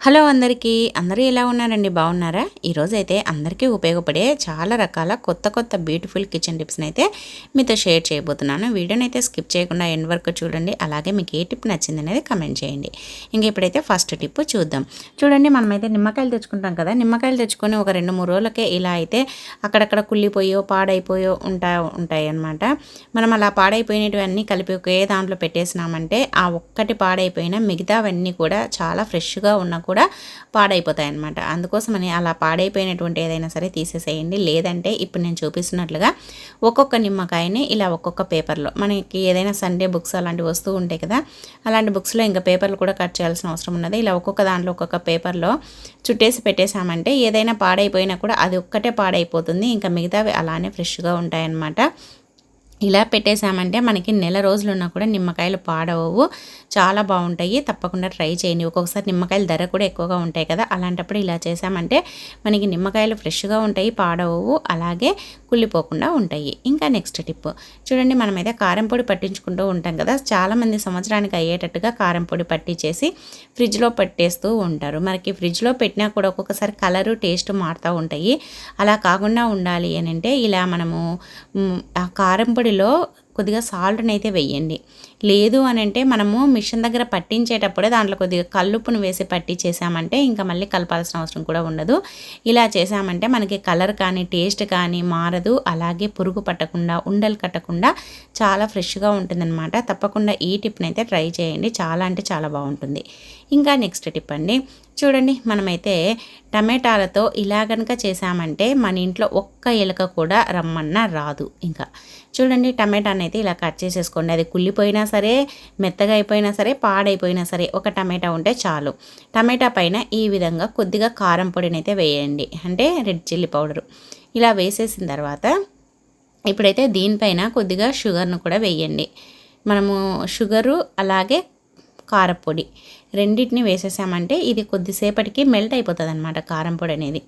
Hello అందరికీ అందరూ ఎలా ఉన్నారండి బాగున్నారా? ఈరోజైతే అందరికీ ఉపయోగపడే చాలా రకాల కొత్త కొత్త బ్యూటిఫుల్ కిచెన్ టిప్స్ని అయితే మీతో షేర్ చేయబోతున్నాను. వీడియోని అయితే స్కిప్ చేయకుండా ఎండ్ వరకు చూడండి. అలాగే మీకు ఏ టిప్ నచ్చింది అనేది కమెంట్ చేయండి. ఇంక ఇప్పుడైతే ఫస్ట్ టిప్ చూద్దాం. చూడండి, మనమైతే నిమ్మకాయలు తెచ్చుకుంటాం కదా. నిమ్మకాయలు తెచ్చుకొని ఒక 2-3 రోజులకే ఇలా అయితే అక్కడక్కడ కుళ్ళిపోయో పాడైపోయో ఉంటాయి అన్నమాట. మనం అలా పాడైపోయినటువన్నీ కలిపి ఒకే దాంట్లో పెట్టేసినామంటే ఆ ఒక్కటి పాడైపోయినా మిగతావన్నీ కూడా చాలా ఫ్రెష్గా ఉన్న కూడా పాడైపోతాయి అన్నమాట. అందుకోసమని అలా పాడైపోయినటువంటి ఏదైనా సరే తీసేసేయండి. లేదంటే ఇప్పుడు నేను చూపిస్తున్నట్లుగా ఒక్కొక్క నిమ్మకాయని ఇలా ఒక్కొక్క పేపర్లో, మనకి ఏదైనా సండే బుక్స్ అలాంటివి వస్తూ ఉంటాయి కదా, అలాంటి బుక్స్లో ఇంకా పేపర్లు కూడా కట్ చేయాల్సిన అవసరం ఉన్నది. ఇలా ఒక్కొక్క దాంట్లో ఒక్కొక్క పేపర్లో చుట్టేసి పెట్టేశామంటే ఏదైనా పాడైపోయినా కూడా అది ఒక్కటే పాడైపోతుంది, ఇంకా మిగతావి అలానే ఫ్రెష్గా ఉంటాయన్నమాట. ఇలా పెట్టేసామంటే మనకి నెల రోజులున్నా కూడా నిమ్మకాయలు పాడవవు, చాలా బాగుంటాయి. తప్పకుండా ట్రై చేయండి. ఒక్కొక్కసారి నిమ్మకాయల ధర కూడా ఎక్కువగా ఉంటాయి కదా, అలాంటప్పుడు ఇలా చేసామంటే మనకి నిమ్మకాయలు ఫ్రెష్గా ఉంటాయి, పాడవవు, అలాగే కుళ్ళిపోకుండా ఉంటాయి. ఇంకా నెక్స్ట్ టిప్ చూడండి, మనమైతే కారం పొడి పట్టించుకుంటూ ఉంటాం కదా. చాలామంది సంవత్సరానికి అయ్యేటట్టుగా కారం పొడి పట్టించేసి ఫ్రిడ్జ్లో పెట్టేస్తూ ఉంటారు. మనకి ఫ్రిడ్జ్లో పెట్టినా కూడా ఒక్కొక్కసారి కలరు టేస్ట్ మారుతూ ఉంటాయి. అలా కాకుండా ఉండాలి అని అంటే ఇలా మనము ఆ కారం పొడిలో కొద్దిగా సాల్ట్ని అయితే వెయ్యండి. లేదు అని అంటే మనము మిషన్ దగ్గర పట్టించేటప్పుడే దాంట్లో కొద్దిగా కల్లుప్పును వేసి పట్టించేసామంటే ఇంకా మళ్ళీ కలపాల్సిన అవసరం కూడా ఉండదు. ఇలా చేసామంటే మనకి కలర్ కానీ టేస్ట్ కానీ మారదు, అలాగే పురుగు పట్టకుండా ఉండలు కట్టకుండా చాలా ఫ్రెష్గా ఉంటుందన్నమాట. తప్పకుండా ఈ టిప్ని అయితే ట్రై చేయండి, చాలా అంటే చాలా బాగుంటుంది. ఇంకా నెక్స్ట్ టిప్ అండి, చూడండి, మనమైతే టమాటాలతో ఇలా కనుక చేసామంటే మన ఇంట్లో ఒక్క ఎలక కూడా రమ్మన్నా రాదు. ఇంకా చూడండి, టమాటాని అయితే ఇలా కట్ చేసేసుకోండి. అది కుళ్ళిపోయినా సరే, మెత్తగా అయిపోయినా సరే, పాడైపోయినా సరే, ఒక టమాటా ఉంటే చాలు. టమాటా పైన ఈ విధంగా కొద్దిగా కారం పొడిని అయితే వేయండి, అంటే రెడ్ చిల్లీ పౌడరు. ఇలా వేసేసిన తర్వాత ఇప్పుడైతే దీనిపైన కొద్దిగా షుగర్ను కూడా వేయండి. మనము షుగరు అలాగే కారపొడి రెండింటిని వేసేసామంటే ఇది కొద్దిసేపటికి మెల్ట్ అయిపోతుంది అనమాట, కారం పొడి అనేది.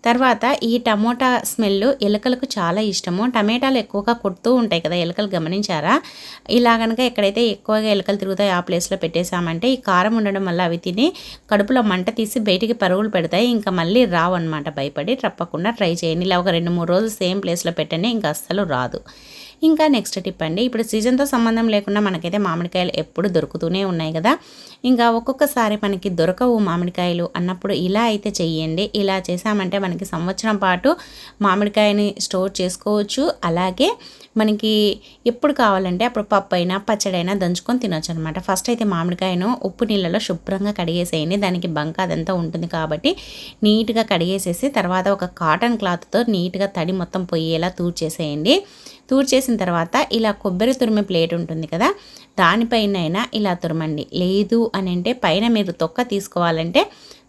తర్వాత ఈ టమోటా స్మెల్ ఎలుకలకు చాలా ఇష్టము. టమాటాలు ఎక్కువగా కొడుతూ ఉంటాయి కదా ఎలుకలు, గమనించారా? ఇలా కనుక ఎక్కడైతే ఎక్కువగా ఎలుకలు తిరుగుతాయి ఆ ప్లేస్లో పెట్టేసామంటే ఈ కారం ఉండడం వల్ల అవి తిని కడుపులో మంట తీసి బయటికి పరుగులు పెడతాయి, ఇంకా మళ్ళీ రావు అనమాట. భయపడి తప్పకుండా ట్రై చేయండి. ఇలా ఒక 2-3 రోజులు సేమ్ ప్లేస్లో పెట్టండి, ఇంకా అస్సలు రాదు. ఇంకా నెక్స్ట్ టిప్ అండి, ఇప్పుడు సీజన్తో సంబంధం లేకుండా మనకైతే మామిడికాయలు ఎప్పుడు దొరుకుతూనే ఉన్నాయి కదా. ఇంకా ఒక్కొక్కసారి మనకి దొరకవు మామిడికాయలు అన్నప్పుడు ఇలా అయితే చెయ్యండి. ఇలా చేసామంటే మనకి సంవత్సరం పాటు మామిడికాయని స్టోర్ చేసుకోవచ్చు. అలాగే మనకి ఎప్పుడు కావాలంటే అప్పుడు పప్పు అయినా పచ్చడైనా దంచుకొని తినొచ్చు అనమాట. ఫస్ట్ అయితే మామిడికాయను ఉప్పు నీళ్ళలో శుభ్రంగా కడిగేసేయండి. దానికి బంక అదంతా ఉంటుంది కాబట్టి నీట్గా కడిగేసేసి తర్వాత ఒక కాటన్ క్లాత్తో నీట్గా తడి మొత్తం పోయేలా తూర్చేసేయండి. తూర్చేసిన తర్వాత ఇలా కొబ్బరి తురిమే ప్లేట్ ఉంటుంది కదా, దానిపైన ఇలా తురమండి. లేదు అని అంటే పైన మీరు తొక్క తీసుకోవాలంటే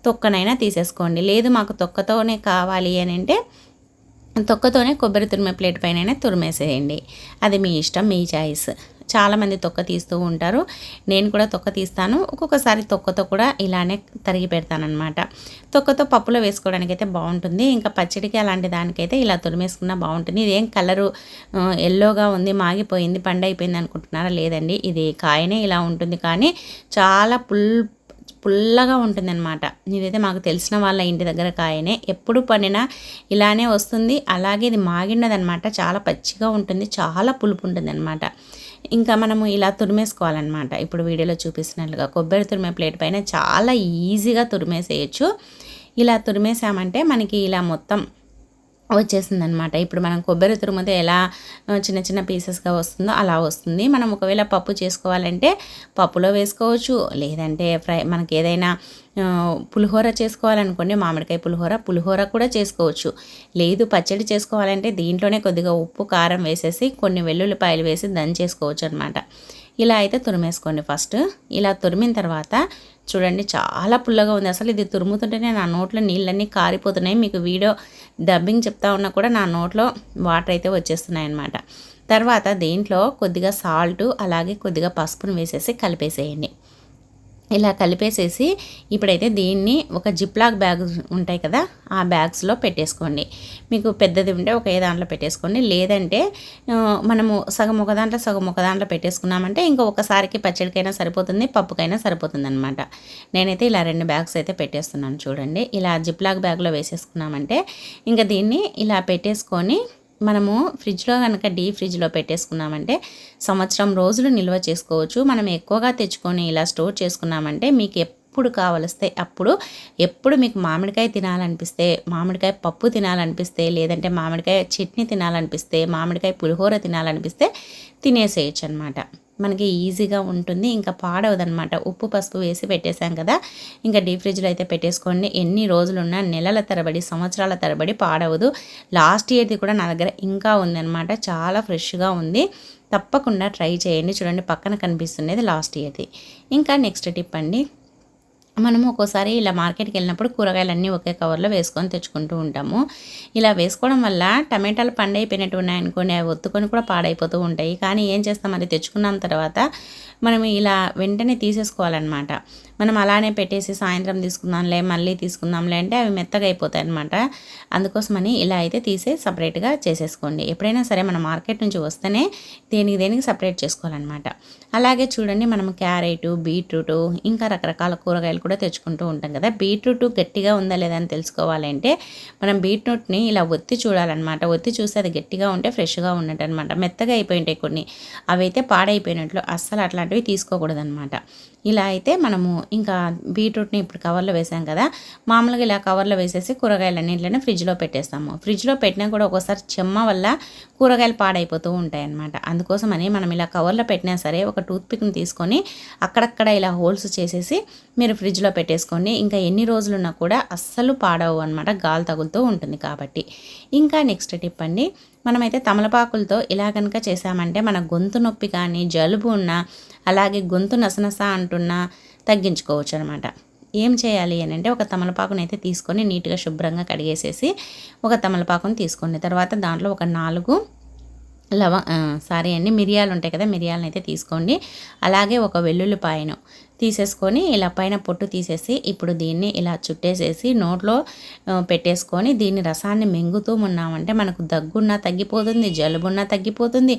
తొక్కనైనా తీసేసుకోండి. లేదు మాకు తొక్కతోనే కావాలి అని అంటే తొక్కతోనే కొబ్బరి తురిమే ప్లేట్ పైన తురిమేసేయండి. అది మీ ఇష్టం, మీ చాయిస్. చాలామంది తొక్క తీస్తూ ఉంటారు, నేను కూడా తొక్క తీస్తాను. ఒక్కొక్కసారి తొక్కతో కూడా ఇలానే తరిగి పెడతానమాట. తొక్కతో పప్పులో వేసుకోవడానికి అయితే బాగుంటుంది. ఇంకా పచ్చడికి అలాంటి దానికైతే ఇలా తురిమేసుకున్నా బాగుంటుంది. ఇదేం కలరు ఎల్లోగా ఉంది, మాగిపోయింది, పండైపోయింది అనుకుంటున్నారా? లేదండి, ఇది కాయనే ఇలా ఉంటుంది, కానీ చాలా పుల్లగా ఉంటుందన్నమాట. ఇదైతే మాకు తెలిసిన వాళ్ళ ఇంటి దగ్గర కాయనే, ఎప్పుడు పండినా ఇలానే వస్తుంది. అలాగే ఇది మాగినదనమాట, చాలా పచ్చిగా ఉంటుంది, చాలా పులుపు ఉంటుంది అనమాట. ఇంకా మనము ఇలా తురిమేసుకోవాలన్నమాట. ఇప్పుడు వీడియోలో చూపిస్తున్నట్లుగా కొబ్బరి తురిమే ప్లేట్ పైన చాలా ఈజీగా తురిమేసేయచ్చు. ఇలా తురిమేసామంటే మనకి ఇలా మొత్తం వచ్చేసిందనమాట. ఇప్పుడు మనం కొబ్బరి తురుముతే ఎలా చిన్న చిన్న పీసెస్గా వస్తుందో అలా వస్తుంది. మనం ఒకవేళ పప్పు చేసుకోవాలంటే పప్పులో వేసుకోవచ్చు, లేదంటే మనకి ఏదైనా పులిహోర చేసుకోవాలనుకోండి, మామిడికాయ పులిహోర కూడా చేసుకోవచ్చు. లేదు పచ్చడి చేసుకోవాలంటే దీంట్లోనే కొద్దిగా ఉప్పు కారం వేసేసి కొన్ని వెల్లుల్లిపాయలు వేసి దంచేసుకోవచ్చు అనమాట. ఇలా అయితే తురిమేసుకోండి ఫస్ట్. ఇలా తురిమిన తర్వాత చూడండి, చాలా పుల్లగా ఉంది. అసలు ఇది తురుముతుంటేనే నా నోట్లో నీళ్ళన్నీ కారిపోతున్నాయి. మీకు వీడియో డబ్బింగ్ చెప్తా ఉన్నా కూడా నా నోట్లో వాటర్ అయితే వచ్చేస్తున్నాయి అన్నమాట. తర్వాత దీంట్లో కొద్దిగా సాల్ట్ అలాగే కొద్దిగా పసుపును వేసేసి కలిపేసేయండి. ఇలా కలిపేసేసి ఇప్పుడైతే దీన్ని ఒక జిప్లాక్ బ్యాగ్ ఉంటాయి కదా, ఆ బ్యాగ్స్లో పెట్టేసుకోండి. మీకు పెద్దది ఉంటే ఒకే దాంట్లో పెట్టేసుకోండి. లేదంటే మనము సగం ఒక దాంట్లో సగం ఒక దాంట్లో పెట్టేసుకున్నామంటే ఇంకా ఒకసారికి పచ్చడికైనా సరిపోతుంది, పప్పుకైనా సరిపోతుంది అనమాట. నేనైతే ఇలా 2 బ్యాగ్స్ అయితే పెట్టేస్తున్నాను చూడండి. ఇలా జిప్లాక్ బ్యాగ్లో వేసేసుకున్నామంటే ఇంకా దీన్ని ఇలా పెట్టేసుకొని మనము ఫ్రిడ్జ్లో కనుక డీప్ ఫ్రిడ్జ్లో పెట్టేసుకున్నామంటే సంవత్సరం రోజులు నిల్వ చేసుకోవచ్చు. మనం ఎక్కువగా తెచ్చుకొని ఇలా స్టోర్ చేసుకున్నామంటే మీకు ఎప్పుడు కావలిస్తే అప్పుడు, ఎప్పుడు మీకు మామిడికాయ తినాలనిపిస్తే, మామిడికాయ పప్పు తినాలనిపిస్తే, లేదంటే మామిడికాయ చట్నీ తినాలనిపిస్తే, మామిడికాయ పులిహోర తినాలనిపిస్తే తినేసేయచ్చు అనమాట. మనకి ఈజీగా ఉంటుంది, ఇంకా పాడవదనమాట. ఉప్పు పసుపు వేసి పెట్టేశాం కదా, ఇంకా డీప్ ఫ్రిడ్జ్లో అయితే పెట్టేసుకోండి. ఎన్ని రోజులున్నా నెలల తరబడి సంవత్సరాల తరబడి పాడవదు. లాస్ట్ ఇయర్ది కూడా నా దగ్గర ఇంకా ఉందన్నమాట, చాలా ఫ్రెష్గా ఉంది. తప్పకుండా ట్రై చేయండి. చూడండి పక్కన కనిపిస్తున్నది లాస్ట్ ఇయర్ది. ఇంకా నెక్స్ట్ టిప్ అండి, మనము ఒక్కోసారి ఇలా మార్కెట్కి వెళ్ళినప్పుడు కూరగాయలన్నీ ఒకే కవర్లో వేసుకొని తెచ్చుకుంటూ ఉంటాము. ఇలా వేసుకోవడం వల్ల టమాటాలు పండైపోయినట్టు ఉన్నాయనుకోండి, అవి ఒత్తుకొని కూడా పాడైపోతూ ఉంటాయి. కానీ ఏం చేస్తాం, అది తెచ్చుకున్న తర్వాత మనం ఇలా వెంటనే తీసేసుకోవాలన్నమాట. మనం అలానే పెట్టేసి సాయంత్రం తీసుకుందాంలే, మళ్ళీ తీసుకుందాంలే అంటే అవి మెత్తగా అయిపోతాయి అన్నమాట. అందుకోసమని ఇలా అయితే తీసే సపరేట్గా చేసేసుకోండి. ఎప్పుడైనా సరే మనం మార్కెట్ నుంచి వస్తేనే దేనికి సపరేట్ చేసుకోవాలన్నమాట. అలాగే చూడండి, మనం క్యారెట్, బీట్రూట్ ఇంకా రకరకాల కూరగాయలు కూడా తెచ్చుకుంటూ ఉంటాం కదా. బీట్రూట్ గట్టిగా ఉందా లేదా అని తెలుసుకోవాలంటే మనం బీట్రూట్ని ఇలా ఒత్తి చూడాలన్నమాట. ఒత్తి చూస్తే అది గట్టిగా ఉంటే ఫ్రెష్గా ఉన్నట్టు అనమాట. మెత్తగా అయిపోయి ఉంటాయి కొన్ని, అవైతే పాడైపోయినట్లు, అస్సలు అట్లాంటివి తీసుకోకూడదు అనమాట. ఇలా అయితే మనము ఇంకా బీట్రూట్ని ఇప్పుడు కవర్లో వేసాం కదా, మామూలుగా ఇలా కవర్లో వేసేసి కూరగాయలన్నింటినీ ఫ్రిడ్జ్లో పెట్టేస్తాము. ఫ్రిడ్జ్లో పెట్టినా కూడా ఒక్కోసారి చెమ్మ వల్ల కూరగాయలు పాడైపోతూ ఉంటాయి అన్నమాట. అందుకోసమని మనం ఇలా కవర్లో పెట్టినా సరే ఒక టూత్పిక్ని తీసుకొని అక్కడక్కడ ఇలా హోల్స్ చేసేసి మీరు ఫ్రిడ్జ్లో పెట్టేసుకోండి. ఇంకా ఎన్ని రోజులున్నా కూడా అస్సలు పాడవు అనమాట, గాలి తగులుతూ ఉంటుంది కాబట్టి. ఇంకా నెక్స్ట్ టిప్ అండి, మనమైతే తమలపాకులతో ఇలా కనుక చేసామంటే మన గొంతు నొప్పి కానీ, జలుబు ఉన్నా, అలాగే గొంతు నసనస అంటున్నా తగ్గించుకోవచ్చు అనమాట. ఏం చేయాలి అని అంటే, ఒక తమలపాకుని అయితే తీసుకొని నీట్గా శుభ్రంగా కడిగేసేసి ఒక తమలపాకుని తీసుకోండి. తర్వాత దాంట్లో ఒక 4 మిరియాలు ఉంటాయి కదా, మిరియాలను అయితే తీసుకోండి. అలాగే ఒక వెల్లుల్లిపాయను తీసేసుకొని ఇలా పైన పొట్టు తీసేసి ఇప్పుడు దీన్ని ఇలా చుట్టేసేసి నోట్లో పెట్టేసుకొని దీన్ని రసాన్ని మింగుతూ ఉన్నామంటే మనకు దగ్గున్నా తగ్గిపోతుంది, జలుబున్నా తగ్గిపోతుంది,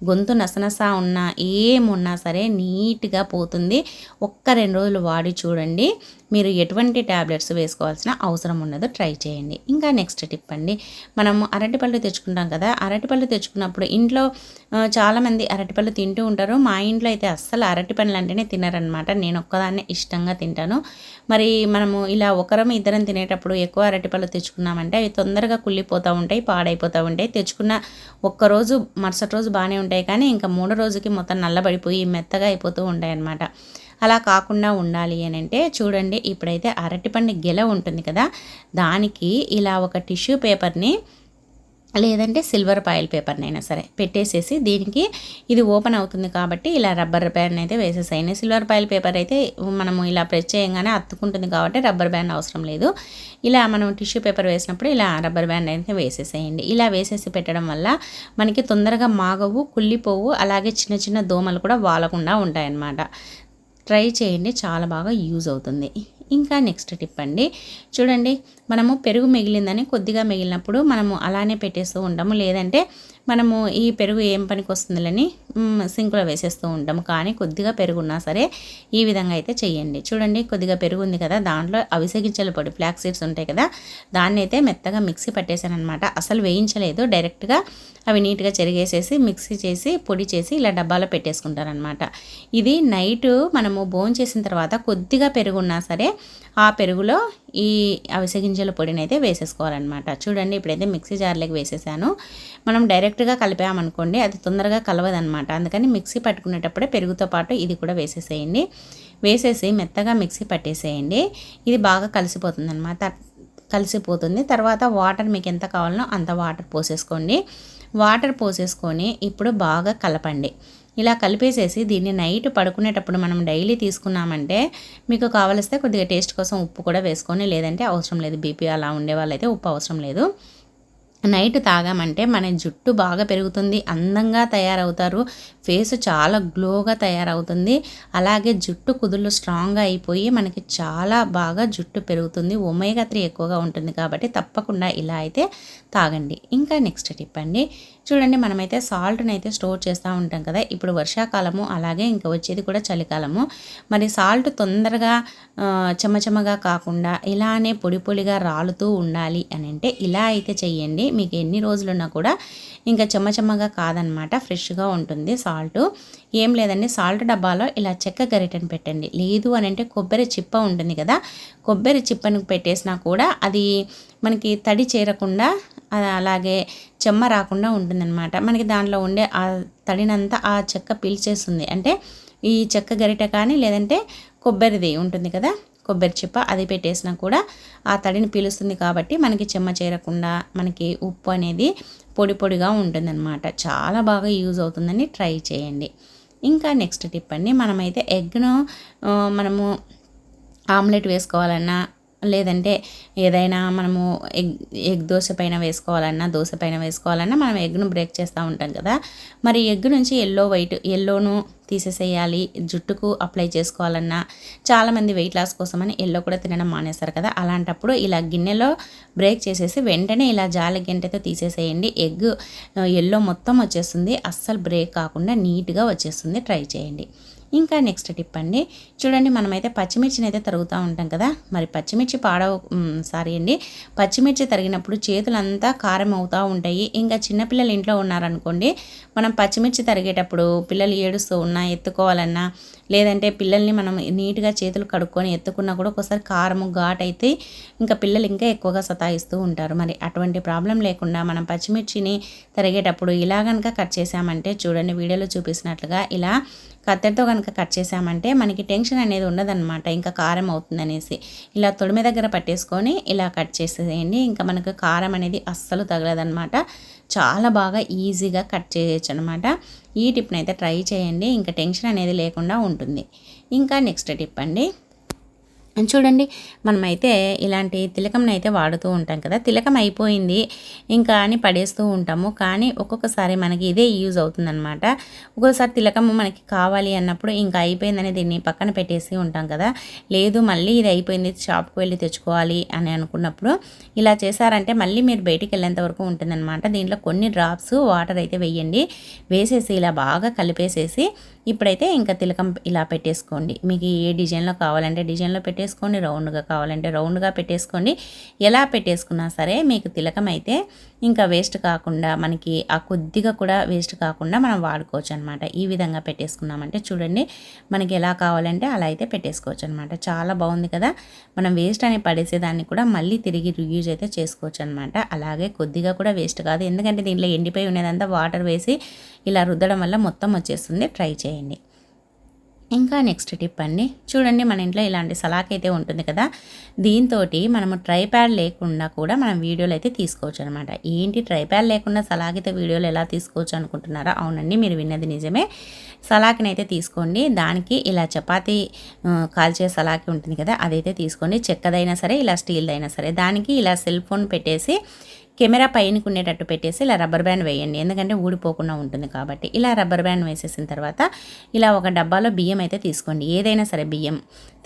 గొంతు నసనస ఉన్నా ఏమున్నా సరే నీట్గా పోతుంది. 1-2 రోజులు వాడి చూడండి, మీరు ఎటువంటి ట్యాబ్లెట్స్ వేసుకోవాల్సిన అవసరం ఉండదు. ట్రై చేయండి. ఇంకా నెక్స్ట్ టిప్ అండి, మనము అరటిపళ్ళు తెచ్చుకుంటాం కదా, అరటిపళ్ళు తెచ్చుకున్నప్పుడు ఇంట్లో చాలామంది అరటిపళ్ళు తింటూ ఉంటారు. మా ఇంట్లో అయితే అస్సలు అరటిపళ్ళు అంటేనే తినరనమాట. నేను ఒక్కదాన్నే ఇష్టంగా తింటాను. మరి మనము ఇలా ఒకరం ఇద్దరం తినేటప్పుడు ఎక్కువ అరటిపళ్ళు తెచ్చుకున్నామంటే అవి తొందరగా కుళ్ళిపోతూ ఉంటాయి, పాడైపోతూ ఉంటాయి. తెచ్చుకున్న ఒక్కరోజు మరుసటి రోజు బాగానే ఉంటాయి, కానీ ఇంకా 3వ రోజుకి మొత్తం నల్లబడిపోయి మెత్తగా అయిపోతూ ఉంటాయి అన్నమాట. అలా కాకుండా ఉండాలి అని అంటే చూడండి, ఇప్పుడైతే అరటిపండు గెల ఉంటుంది కదా, దానికి ఇలా ఒక టిష్యూ పేపర్ని లేదంటే సిల్వర్ ఫాయిల్ పేపర్నైనా సరే పెట్టేసేసి దీనికి ఇది ఓపెన్ అవుతుంది కాబట్టి ఇలా రబ్బర్ బ్యాండ్ అయితే వేసేసాయండి. సిల్వర్ ఫాయిల్ పేపర్ అయితే మనము ఇలా ప్రెస్ చేయగానే అత్తుకుంటుంది కాబట్టి రబ్బర్ బ్యాండ్ అవసరం లేదు. ఇలా మనం టిష్యూ పేపర్ వేసినప్పుడు ఇలా రబ్బర్ బ్యాండ్ అయితే వేసేసేయండి. ఇలా వేసేసి పెట్టడం వల్ల మనకి తొందరగా మాగవు, కుళ్ళిపోవు, అలాగే చిన్న చిన్న దోమలు కూడా వాలకుండా ఉంటాయన్నమాట. ట్రై చేయండి, చాలా బాగా యూజ్ అవుతుంది. ఇంకా నెక్స్ట్ టిప్ అండి, చూడండి, మనము పెరుగు మిగిలిందని కొద్దిగా మిగిలినప్పుడు మనము అలానే పెట్టేస్తూ ఉంటాము. లేదంటే మనము ఈ పెరుగు ఏం పనికి వస్తుందని సింక్లో వేసేస్తూ ఉంటాము. కానీ కొద్దిగా పెరుగు ఉన్నా సరే ఈ విధంగా అయితే చేయండి. చూడండి, కొద్దిగా పెరుగు ఉంది కదా, దాంట్లో అవిసె గింజల పొడి, ఫ్లాక్ సీడ్స్ ఉంటాయి కదా, దాన్ని అయితే మెత్తగా మిక్సీ పట్టేశాను అనమాట. అసలు వేయించలేదు, డైరెక్ట్గా అవి నీట్గా చెరిగేసేసి మిక్సీ చేసి పొడి చేసి ఇలా డబ్బాలో పెట్టేసుకుంటారనమాట. ఇది నైట్ మనము భోంచేసిన తర్వాత కొద్దిగా పెరుగు ఉన్నా సరే ఆ పెరుగులో ఈ అవిసె గింజల పొడిని అయితే వేసేసుకోవాలన్నమాట. చూడండి, ఇప్పుడైతే మిక్సీ జార్లోకి వేసేసాను. మనం డైరెక్ట్గా కలిపామనుకోండి అది తొందరగా కలవదనమాట. అందుకని మిక్సీ పట్టుకునేటప్పుడే పెరుగుతో పాటు ఇది కూడా వేసేసేయండి. వేసేసి మెత్తగా మిక్సీ పట్టేసేయండి. ఇది బాగా కలిసిపోతుంది అనమాట. కలిసిపోతుంది. తర్వాత వాటర్ మీకు ఎంత కావాలనో అంత వాటర్ పోసేసుకోండి. వాటర్ పోసేసుకొని ఇప్పుడు బాగా కలపండి. ఇలా కలిపేసేసి దీన్ని నైట్ పడుకునేటప్పుడు మనం డైలీ తీసుకున్నామంటే మీకు కావలిస్తే కొద్దిగా టేస్ట్ కోసం ఉప్పు కూడా వేసుకొని, లేదంటే అవసరం లేదు. బీపీ అలా ఉండే వాళ్ళైతే ఉప్పు అవసరం లేదు. నైట్ తాగామంటే మన జుట్టు బాగా పెరుగుతుంది, అందంగా తయారవుతారు, ఫేస్ చాలా గ్లోగా తయారవుతుంది. అలాగే జుట్టు కుదుళ్ళు స్ట్రాంగ్గా అయిపోయి మనకి చాలా బాగా జుట్టు పెరుగుతుంది. ఒమేగా 3 ఎక్కువగా ఉంటుంది కాబట్టి తప్పకుండా ఇలా అయితే తాగండి. ఇంకా నెక్స్ట్ టిప్ అండి, చూడండి మనమైతే సాల్ట్ని అయితే స్టోర్ చేస్తూ ఉంటాం కదా. ఇప్పుడు వర్షాకాలము, అలాగే ఇంకా వచ్చేది కూడా చలికాలము. మరి సాల్ట్ తొందరగా చెమచెమగా కాకుండా ఇలానే పొడి పొడిగా రాలుతూ ఉండాలి అని అంటే ఇలా అయితే చెయ్యండి. మీకు ఎన్ని రోజులున్నా కూడా ఇంకా చెమ్మచెమ్మగా కాదనమాట, ఫ్రెష్గా ఉంటుంది సాల్ట్. ఏం లేదండి, సాల్ట్ డబ్బాలో ఇలా చెక్క గరిటెని పెట్టండి. లేదు అని అంటే కొబ్బరి చిప్ప ఉంటుంది కదా, కొబ్బరి చిప్పను పెట్టేసినా కూడా అది మనకి తడి చేరకుండా అలాగే చెమ్మ రాకుండా ఉంటుందన్నమాట. మనకి దాంట్లో ఉండే ఆ తడినంతా ఆ చెక్క పీల్చేస్తుంది. అంటే ఈ చెక్క గరిట కానీ లేదంటే కొబ్బరిది ఉంటుంది కదా, కొబ్బరి చిప్ప, అది పెట్టేసినా కూడా ఆ తడిని పీలుస్తుంది కాబట్టి మనకి చెమ్మ చేరకుండా మనకి ఉప్పు అనేది పొడి పొడిగా ఉంటుందన్నమాట. చాలా బాగా యూజ్ అవుతుందని ట్రై చేయండి. ఇంకా నెక్స్ట్ టిప్ అండి, మనమైతే ఎగ్ను మనము ఆమ్లెట్ వేసుకోవాలన్నా లేదంటే ఏదైనా మనము ఎగ్ దోశ పైన వేసుకోవాలన్నా మనం ఎగ్ను బ్రేక్ చేస్తూ ఉంటాం కదా. మరి ఎగ్ నుంచి ఎల్లోను తీసేసేయాలి, జుట్టుకు అప్లై చేసుకోవాలన్నా చాలామంది వెయిట్ లాస్ కోసమని ఎల్లో కూడా తినడం మానేస్తారు కదా. అలాంటప్పుడు ఇలా గిన్నెలో బ్రేక్ చేసేసి వెంటనే ఇలా జాలి గంటతో తీసేసేయండి. ఎగ్ ఎల్లో మొత్తం వచ్చేస్తుంది, అస్సలు బ్రేక్ కాకుండా నీట్గా వచ్చేస్తుంది. ట్రై చేయండి. ఇంకా నెక్స్ట్ టిప్ అండి, చూడండి మనమైతే పచ్చిమిర్చిని అయితే తరుగుతూ ఉంటాం కదా. మరి పచ్చిమిర్చి పచ్చిమిర్చి తరిగినప్పుడు చేతులంతా కారం అవుతూ ఉంటాయి. ఇంకా చిన్నపిల్లలు ఇంట్లో ఉన్నారనుకోండి, మనం పచ్చిమిర్చి తరిగేటప్పుడు పిల్లలు ఏడుస్తూ ఉన్నా ఎత్తుకోవాలన్నా లేదంటే పిల్లల్ని మనం నీట్గా చేతులు కడుక్కొని ఎత్తుకున్నా కూడా ఒకసారి కారము ఘాట్ అయితే ఇంకా పిల్లలు ఇంకా ఎక్కువగా సతాయిస్తూ ఉంటారు. మరి అటువంటి ప్రాబ్లం లేకుండా మనం పచ్చిమిర్చిని తరిగేటప్పుడు ఇలా కనుక కట్ చేసామంటే, చూడండి వీడియోలో చూపిస్తున్నట్లుగా ఇలా కత్తెరతో కనుక కట్ చేసామంటే మనకి టెన్షన్ అనేది ఉండదన్నమాట, ఇంకా కారం అవుతుందనేసి. ఇలా తొడిమె దగ్గర పట్టేసుకొని ఇలా కట్ చేసేయండి. ఇంకా మనకు కారం అనేది అస్సలు తగలదన్నమాట. చాలా బాగా ఈజీగా కట్ చేయొచ్చు అనమాట. ఈ టిప్ని అయితే ట్రై చేయండి, ఇంకా టెన్షన్ అనేది లేకుండా ఉంటుంది. ఇంకా నెక్స్ట్ టిప్ అండి, చూడండి మనమైతే ఇలాంటి తిలకంని అయితే వాడుతూ ఉంటాం కదా. తిలకం అయిపోయింది ఇంకా అని పడేస్తూ ఉంటాము, కానీ ఒక్కొక్కసారి మనకి ఇదే యూజ్ అవుతుందన్నమాట. ఒక్కొక్కసారి తిలకము మనకి కావాలి అన్నప్పుడు ఇంకా అయిపోయిందని దీన్ని పక్కన పెట్టేసి ఉంటాం కదా. లేదు మళ్ళీ ఇది అయిపోయింది షాప్కి వెళ్ళి తెచ్చుకోవాలి అని అనుకున్నప్పుడు ఇలా చేశారంటే మళ్ళీ మీరు బయటికి వెళ్ళేంత వరకు ఉంటుందన్నమాట. దీంట్లో కొన్ని డ్రాప్స్ వాటర్ అయితే వేయండి, వేసేసి ఇలా బాగా కలిపేసేసి ఇప్పుడైతే ఇంకా తిలకం ఇలా పెట్టేసుకోండి. మీకు ఏ డిజైన్లో కావాలంటే డిజైన్లో పెట్టేసుకోండి, రౌండ్గా కావాలంటే రౌండ్గా పెట్టేసుకోండి. ఎలా పెట్టేసుకున్నా సరే మీకు తిలకం అయితే ఇంకా వేస్ట్ కాకుండా, మనకి ఆ కొద్దిగా కూడా వేస్ట్ కాకుండా మనం వాడుకోవచ్చు అనమాట. ఈ విధంగా పెట్టేసుకున్నామంటే చూడండి మనకి ఎలా కావాలంటే అలా అయితే పెట్టేసుకోవచ్చు అనమాట. చాలా బాగుంది కదా. మనం వేస్ట్ అని పడేసేదాన్ని కూడా మళ్ళీ తిరిగి రీయూజ్ అయితే చేసుకోవచ్చు అనమాట. అలాగే కొద్దిగా కూడా వేస్ట్ కాదు, ఎందుకంటే దీంట్లో ఎండిపోయి ఉండేదంతా వాటర్ వేసి ఇలా రుద్దడం వల్ల మొత్తం వచ్చేస్తుంది. ట్రై చేయండి. ఇంకా నెక్స్ట్ టిప్ అండి, చూడండి మన ఇంట్లో ఇలాంటి సలాక్ అయితే ఉంటుంది కదా, దీంతో మనము ట్రైప్యాడ్ లేకుండా కూడా మనం వీడియోలు అయితే తీసుకోవచ్చు అనమాట. ఏంటి ట్రైప్యాడ్ లేకుండా సలాకితే వీడియోలు ఎలా తీసుకోవచ్చు అనుకుంటున్నారా? అవునండి, మీరు విన్నది నిజమే. సలాకిని అయితే తీసుకోండి, దానికి ఇలా చపాతీ కాల్చే సలాకి ఉంటుంది కదా, అదైతే తీసుకోండి. చెక్కదైనా సరే ఇలా స్టీల్దైనా సరే, దానికి ఇలా సెల్ ఫోన్ పెట్టేసి కెమెరా పైనకు ఉండేటట్టు పెట్టేసి ఇలా రబ్బర్ బ్యాండ్ వేయండి, ఎందుకంటే ఊడిపోకుండా ఉంటుంది కాబట్టి. ఇలా రబ్బర్ బ్యాండ్ వేసేసిన తర్వాత ఇలా ఒక డబ్బాలో బియ్యం అయితే తీసుకోండి, ఏదైనా సరే బియ్యం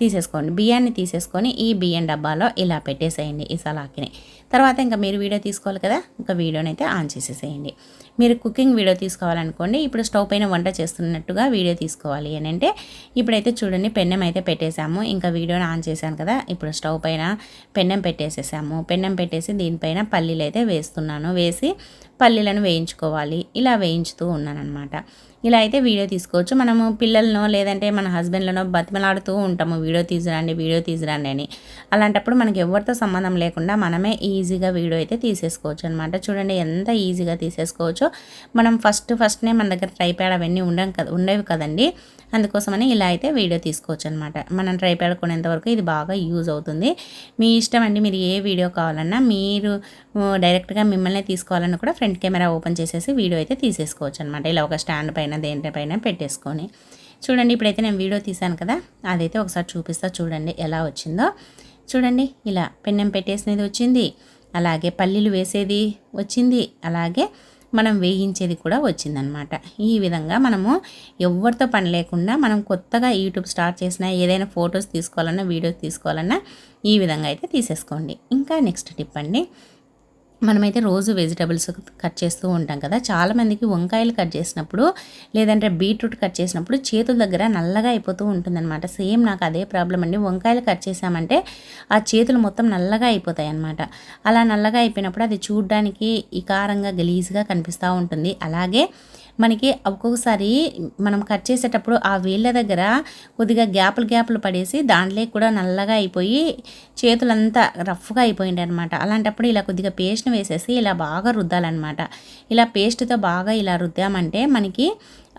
తీసేసుకోండి. బియ్యాన్ని తీసేసుకొని ఈ బియ్యం డబ్బాలో ఇలా పెట్టేసేయండి ఈ సలాకిని. తర్వాత ఇంకా మీరు వీడియో తీసుకోవాలి కదా, ఇంకా వీడియోని అయితే ఆన్ చేసేసేయండి. మీరు కుకింగ్ వీడియో తీసుకోవాలనుకోండి, ఇప్పుడు స్టవ్ పైన వంట చేస్తున్నట్టుగా వీడియో తీసుకోవాలి అని అంటే ఇప్పుడైతే చూడండి పెన్నెం అయితే పెట్టేసాము, ఇంకా వీడియోని ఆన్ చేశాను కదా. ఇప్పుడు స్టవ్ పైన పెన్నెం పెట్టేసేసాము. పెన్నెం పెట్టేసి దీనిపైన పల్లీలు అయితే వేస్తున్నాను, వేసి పల్లీలను వేయించుకోవాలి. ఇలా వేయించుతూ ఉన్నానన్నమాట. ఇలా అయితే వీడియో తీసుకోవచ్చు. మనము పిల్లలనో లేదంటే మన హస్బెండ్లనో బతిమలాడుతూ ఉంటాము వీడియో తీసిరండి అని. అలాంటప్పుడు మనకి ఎవరితో సంబంధం లేకుండా మనమే ఈజీగా వీడియో అయితే తీసేసుకోవచ్చు అనమాట. చూడండి ఎంత ఈజీగా తీసేసుకోవచ్చో. మనం ఫస్ట్నే మన దగ్గర ట్రైప్యాడ్ అవన్నీ ఉండేవి కదండి, అందుకోసమని ఇలా అయితే వీడియో తీసుకోవచ్చు అనమాట. మనం ట్రైప్యాడ్ కొనేంత వరకు ఇది బాగా యూజ్ అవుతుంది. మీ ఇష్టం అండి, మీరు ఏ వీడియో కావాలన్నా మీరు డైరెక్ట్గా మిమ్మల్ని తీసుకోవాలన్నా కూడా ఫ్రంట్ కెమెరా ఓపెన్ చేసేసి వీడియో అయితే తీసేసుకోవచ్చు అనమాట. ఇలా ఒక స్టాండ్ పైన దేంట్పైన పెట్టేసుకొని. చూడండి ఇప్పుడైతే నేను వీడియో తీసాను కదా, అదైతే ఒకసారి చూపిస్తా చూడండి ఎలా వచ్చిందో. చూడండి ఇలా పెన్నెం పెట్టేసినది వచ్చింది, అలాగే పల్లీలు వేసేది వచ్చింది, అలాగే మనం వేయించేది కూడా వచ్చిందనమాట. ఈ విధంగా మనము ఎవరితో పని లేకుండా మనం కొత్తగా యూట్యూబ్ స్టార్ట్ చేసినా, ఏదైనా ఫొటోస్ తీసుకోవాలన్నా, వీడియోస్ తీసుకోవాలన్నా ఈ విధంగా అయితే తీసేసుకోండి. ఇంకా నెక్స్ట్ టిప్ అండి, మనమైతే రోజు వెజిటబుల్స్ కట్ చేస్తూ ఉంటాం కదా. చాలామందికి వంకాయలు కట్ చేసినప్పుడు, లేదంటే బీట్రూట్ కట్ చేసినప్పుడు చేతుల దగ్గర నల్లగా అయిపోతూ ఉంటుందన్నమాట. సేమ్ నాకు అదే ప్రాబ్లం అండి. వంకాయలు కట్ చేసామంటే ఆ చేతులు మొత్తం నల్లగా అయిపోతాయి అన్నమాట. అలా నల్లగా అయిపోయినప్పుడు అది చూడడానికి ఇకారంగా గలీజ్గా కనిపిస్తూ ఉంటుంది. అలాగే మనకి ఒక్కొక్కసారి మనం కట్ చేసేటప్పుడు ఆ వేళ్ళ దగ్గర కొద్దిగా గ్యాపులు పడేసి దాంట్లో కూడా నల్లగా అయిపోయి చేతులంతా రఫ్గా అయిపోయింది అనమాట. అలాంటప్పుడు ఇలా కొద్దిగా పేస్ట్ని వేసేసి ఇలా బాగా రుద్దాలన్నమాట. ఇలా పేస్ట్తో బాగా ఇలా రుద్దామంటే మనకి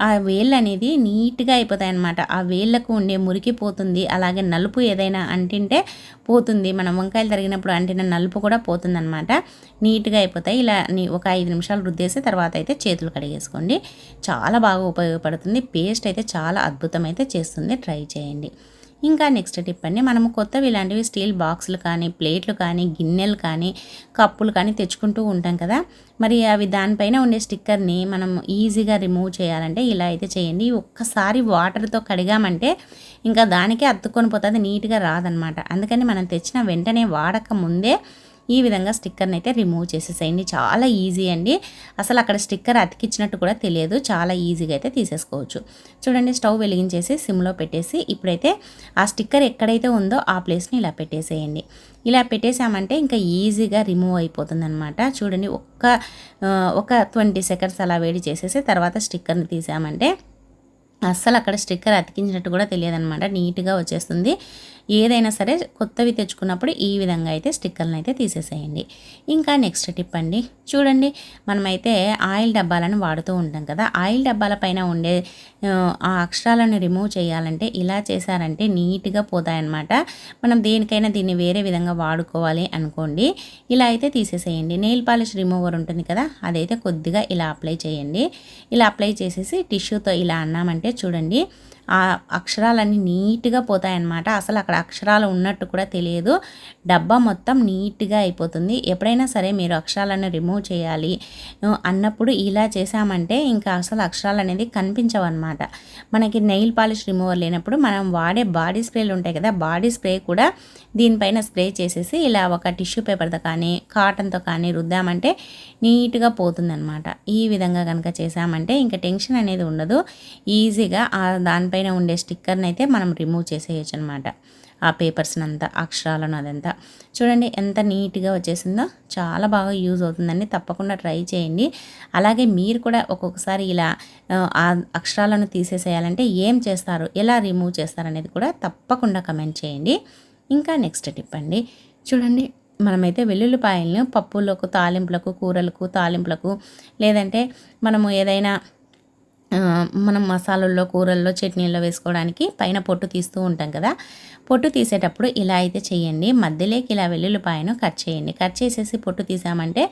ఆ వేళ్ళు అనేది నీట్గా అయిపోతాయి అన్నమాట. ఆ వేళ్ళకు ఉండే మురికి పోతుంది, అలాగే నలుపు ఏదైనా అంటింటే పోతుంది. మనం వంకాయలు తరిగినప్పుడు అంటిన నలుపు కూడా పోతుందన్నమాట. నీట్గా అయిపోతాయి. ఇలా ఒక 5 నిమిషాలు రుద్దేసి తర్వాత అయితే చేతులు కడిగేసుకోండి. చాలా బాగా ఉపయోగపడుతుంది. పేస్ట్ అయితే చాలా అద్భుతమైతే చేస్తుంది. ట్రై చేయండి. ఇంకా నెక్స్ట్ టిప్ అండి, మనము కొత్తవి ఇలాంటివి స్టీల్ బాక్సులు కానీ, ప్లేట్లు కానీ, గిన్నెలు కానీ, కప్పులు కానీ తెచ్చుకుంటూ ఉంటాం కదా. మరి అవి దానిపైన ఉండే స్టిక్కర్ని మనం ఈజీగా రిమూవ్ చేయాలంటే ఇలా అయితే చేయండి. ఒక్కసారి వాటర్తో కడిగామంటే ఇంకా దానికే అతుక్కొని పోతుంది, నీట్గా రాదనమాట. అందుకని మనం తెచ్చిన వెంటనే వాడక ముందే ఈ విధంగా స్టిక్కర్ని అయితే రిమూవ్ చేసేసేయండి. చాలా ఈజీ అండి. అసలు అక్కడ స్టిక్కర్ అతికించినట్టు కూడా తెలియదు. చాలా ఈజీగా అయితే తీసేసుకోవచ్చు. చూడండి, స్టవ్ వెలిగించేసి సిమ్లో పెట్టేసి ఇప్పుడైతే ఆ స్టిక్కర్ ఎక్కడైతే ఉందో ఆ ప్లేస్ని ఇలా పెట్టేసేయండి. ఇలా పెట్టేసామంటే ఇంకా ఈజీగా రిమూవ్ అయిపోతుంది అనమాట. చూడండి, ఒక 20 సెకండ్స్ అలా వేడి చేసేసి తర్వాత స్టిక్కర్ని తీసామంటే అస్సలు అక్కడ స్టిక్కర్ అతికించినట్టు కూడా తెలియదనమాట. నీట్గా వచ్చేస్తుంది. ఏదైనా సరే కొత్తవి తెచ్చుకున్నప్పుడు ఈ విధంగా అయితే స్టిక్కర్లను అయితే తీసేసేయండి. ఇంకా నెక్స్ట్ టిప్ అండి, చూడండి, మనమైతే ఆయిల్ డబ్బాలను వాడుతూ ఉంటాం కదా. ఆయిల్ డబ్బాల పైన ఉండే ఆ అక్షరాలను రిమూవ్ చేయాలంటే ఇలా చేశారంటే నీట్గా పోతాయన్నమాట. మనం దేనికైనా దీన్ని వేరే విధంగా వాడుకోవాలి అనుకోండి, ఇలా అయితే తీసేసేయండి. నెయిల్ పాలిష్ రిమూవర్ ఉంటుంది కదా, అదైతే కొద్దిగా ఇలా అప్లై చేయండి. ఇలా అప్లై చేసేసి టిష్యూతో ఇలా అన్నామంటే చూడండి, ఆ అక్షరాలన్నీ నీట్గా పోతాయన్నమాట. అసలు అక్కడ అక్షరాలు ఉన్నట్టు కూడా తెలియదు. డబ్బా మొత్తం నీట్గా అయిపోతుంది. ఎప్పుడైనా సరే మీరు అక్షరాలను రిమూవ్ చేయాలి అన్నప్పుడు ఇలా చేసామంటే ఇంకా అసలు అక్షరాలు అనేది కనిపించవు అనమాట. మనకి నెయిల్ పాలిష్ రిమూవర్ లేనప్పుడు మనం వాడే బాడీ స్ప్రేలు ఉంటాయి కదా, బాడీ స్ప్రే కూడా దీనిపైన స్ప్రే చేసేసి ఇలా ఒక టిష్యూ పేపర్తో కానీ కాటన్తో కానీ రుద్దామంటే నీట్గా పోతుందన్నమాట. ఈ విధంగా కనుక చేసామంటే ఇంకా టెన్షన్ అనేది ఉండదు. ఈజీగా దానిపైన ఉండే స్టిక్కర్ని అయితే మనం రిమూవ్ చేసేయచ్చు అనమాట. ఆ పేపర్స్ని అంతా, అక్షరాలను అదంతా చూడండి ఎంత నీట్గా వచ్చేసిందో. చాలా బాగా యూజ్ అవుతుందండి. తప్పకుండా ట్రై చేయండి. అలాగే మీరు కూడా ఒక్కొక్కసారి ఇలా ఆ అక్షరాలను తీసేసేయాలంటే ఏం చేస్తారు, ఎలా రిమూవ్ చేస్తారు అనేది కూడా తప్పకుండా కమెంట్ చేయండి. ఇంకా నెక్స్ట్ టిప్ అండి, చూడండి, మనమైతే వెల్లుల్లిపాయలను పప్పులకు, తాలింపులకు, కూరలకు, తాలింపులకు, లేదంటే మనము ఏదైనా మనం మసాలాల్లో, కూరల్లో, చట్నీల్లో వేసుకోవడానికి పైన పొట్టు తీస్తూ ఉంటాం కదా. పొట్టు తీసేటప్పుడు ఇలా అయితే చేయండి. మధ్యలోకి ఇలా వెల్లుల్లిపాయను కట్ చేయండి. కట్ చేసేసి పొట్టు తీసామంటే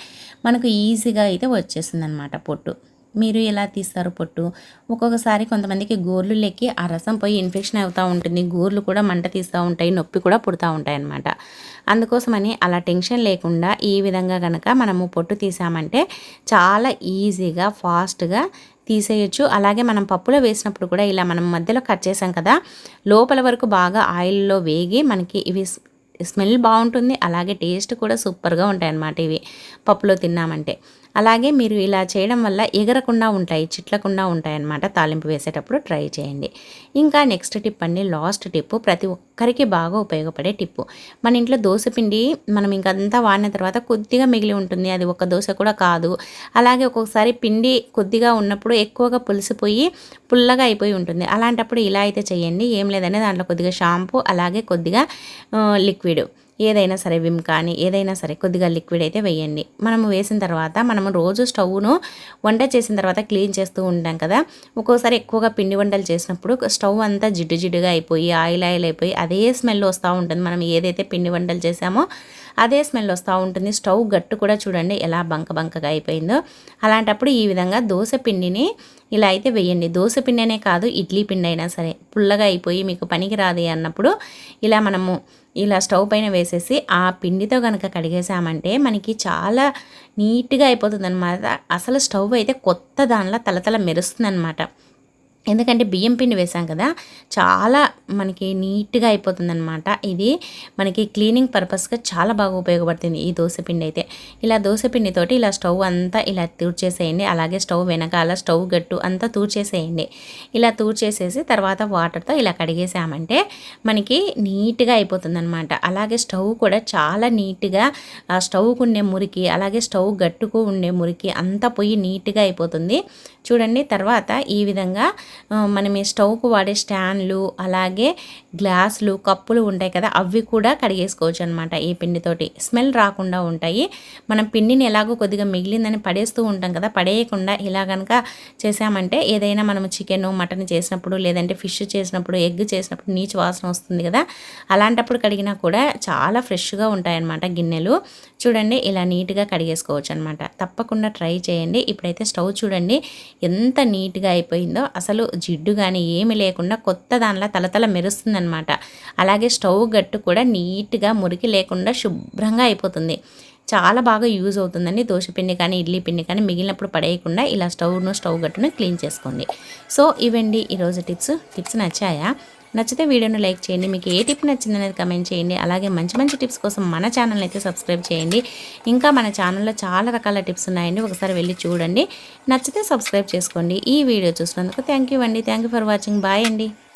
మనకు ఈజీగా అయితే వచ్చేస్తుంది అనమాట పొట్టు. మీరు ఎలా తీస్తారు పొట్టు? ఒక్కొక్కసారి కొంతమందికి గోర్లు లెక్కి ఆ రసం పోయి ఇన్ఫెక్షన్ అవుతూ ఉంటుంది. గోర్లు కూడా మంట తీస్తూ ఉంటాయి, నొప్పి కూడా పుడుతూ ఉంటాయి అన్నమాట. అందుకోసమని అలా టెన్షన్ లేకుండా ఈ విధంగా కనుక మనము పొట్టు తీసామంటే చాలా ఈజీగా, ఫాస్ట్గా తీసేయచ్చు. అలాగే మనం పప్పులో వేసినప్పుడు కూడా ఇలా మనం మధ్యలో కట్ చేసాం కదా, లోపల వరకు బాగా ఆయిల్లో వేగి మనకి ఇవి స్మెల్ బాగుంటుంది. అలాగే టేస్ట్ కూడా సూపర్గా ఉంటాయి అన్నమాట ఇవి పప్పులో తిన్నామంటే. అలాగే మీరు ఇలా చేయడం వల్ల ఎగరకుండా ఉంటాయి, చిట్లకుండా ఉంటాయి అన్నమాట. తాలింపు వేసేటప్పుడు ట్రై చేయండి. ఇంకా నెక్స్ట్ టిప్ అండి, లాస్ట్ టిప్పు, ప్రతి ఒక్కరికి బాగా ఉపయోగపడే టిప్పు. మన ఇంట్లో దోశపిండి మనం ఇంకంతా వాడిన తర్వాత కొద్దిగా మిగిలి ఉంటుంది, అది ఒక దోశ కూడా కాదు. అలాగే ఒక్కొక్కసారి పిండి కొద్దిగా ఉన్నప్పుడు ఎక్కువగా పులిసిపోయి పుల్లగా అయిపోయి ఉంటుంది. అలాంటప్పుడు ఇలా అయితే చేయండి. ఏం లేదంటే దాంట్లో కొద్దిగా షాంపూ, అలాగే కొద్దిగా లిక్విడ్ ఏదైనా సరే, విమ్ కానీ ఏదైనా సరే కొద్దిగా లిక్విడ్ అయితే వేయండి. మనము వేసిన తర్వాత మనము రోజు స్టవ్ను వంట చేసిన తర్వాత క్లీన్ చేస్తూ ఉంటాం కదా. ఒక్కోసారి ఎక్కువగా పిండి వంటలు చేసినప్పుడు స్టవ్ అంతా జిడ్డుగా అయిపోయి ఆయిల్ అయిపోయి అదే స్మెల్ వస్తూ ఉంటుంది. మనం ఏదైతే పిండి వంటలు చేసామో అదే స్మెల్ వస్తూ ఉంటుంది. స్టవ్ గట్టు కూడా చూడండి ఎలా బంకగా అయిపోయిందో. అలాంటప్పుడు ఈ విధంగా దోశ పిండిని ఇలా అయితే వేయండి. దోశ పిండి అనే కాదు, ఇడ్లీ పిండి అయినా సరే పుల్లగా అయిపోయి మీకు పనికి రాదు అన్నప్పుడు ఇలా మనము ఇలా స్టవ్ పైన వేసేసి ఆ పిండితో కనుక కడిగేసామంటే మనకి చాలా నీట్గా అయిపోతుంది అనమాట. అసలు స్టవ్ అయితే కొత్త దానిలా తలతల మెరుస్తుంది అనమాట. ఎందుకంటే బియ్యం పిండి వేసాం కదా, చాలా మనకి నీట్గా అయిపోతుందన్నమాట. ఇది మనకి క్లీనింగ్ పర్పస్గా చాలా బాగా ఉపయోగపడుతుంది ఈ దోశపిండి అయితే. ఇలా దోశపిండితోటి ఇలా స్టవ్ అంతా ఇలా తూడ్చేసేయండి. అలాగే స్టవ్ వెనకాల స్టవ్ గట్టు అంతా తూడ్చేసేయండి. ఇలా తూడ్చేసేసి తర్వాత వాటర్తో ఇలా కడిగేసామంటే మనకి నీట్గా అయిపోతుందన్నమాట. అలాగే స్టవ్ కూడా చాలా నీట్గా ఆ స్టవ్కు ఉండే మురికి, అలాగే స్టవ్ గట్టుకు ఉండే మురికి అంతా పోయి నీట్గా అయిపోతుంది చూడండి. తర్వాత ఈ విధంగా మనం ఈ స్టవ్కు వాడే స్టాండ్లు, అలాగే గ్లాసులు, కప్పులు ఉంటాయి కదా, అవి కూడా కడిగేసుకోవచ్చు అనమాట ఈ పిండితోటి. స్మెల్ రాకుండా ఉంటాయి. మనం పిండిని ఎలాగో కొద్దిగా మిగిలిందని పడేస్తూ ఉంటాం కదా, పడేయకుండా ఇలా కనుక చేసామంటే ఏదైనా మనం చికెన్ మటన్ చేసినప్పుడు, లేదంటే ఫిష్ చేసినప్పుడు, ఎగ్ చేసినప్పుడు నీచు వాసన వస్తుంది కదా, అలాంటప్పుడు కడిగినా కూడా చాలా ఫ్రెష్గా ఉంటాయన్నమాట గిన్నెలు. చూడండి ఇలా నీట్గా కడిగేసుకోవచ్చు అనమాట. తప్పకుండా ట్రై చేయండి. ఇప్పుడైతే స్టవ్ చూడండి ఎంత నీట్గా అయిపోయిందో. అసలు జిడ్డు కానీ ఏమి లేకుండా కొత్త దానిలా తలతల మెరుస్తుందనమాట. అలాగే స్టవ్ గట్టు కూడా నీట్గా మురికి లేకుండా శుభ్రంగా అయిపోతుంది. చాలా బాగా యూజ్ అవుతుందండి. దోశపిండి కానీ ఇడ్లీ పిండి కానీ మిగిలినప్పుడు పడేయకుండా ఇలా స్టవ్ గట్టును క్లీన్ చేసుకోండి. సో ఇవండి ఈరోజు టిప్స్ నచ్చాయా? నచ్చితే వీడియోను లైక్ చేయండి. మీకు ఏ టిప్ నచ్చిందనేది కమెంట్ చేయండి. అలాగే మంచి టిప్స్ కోసం మన ఛానల్ని అయితే సబ్స్క్రైబ్ చేయండి. ఇంకా మన ఛానల్లో చాలా రకాల టిప్స్ ఉన్నాయండి, ఒకసారి వెళ్ళి చూడండి. నచ్చితే సబ్స్క్రైబ్ చేసుకోండి. ఈ వీడియో చూసినందుకు థ్యాంక్ యూ అండి. Thank you for watching. Bye అండి.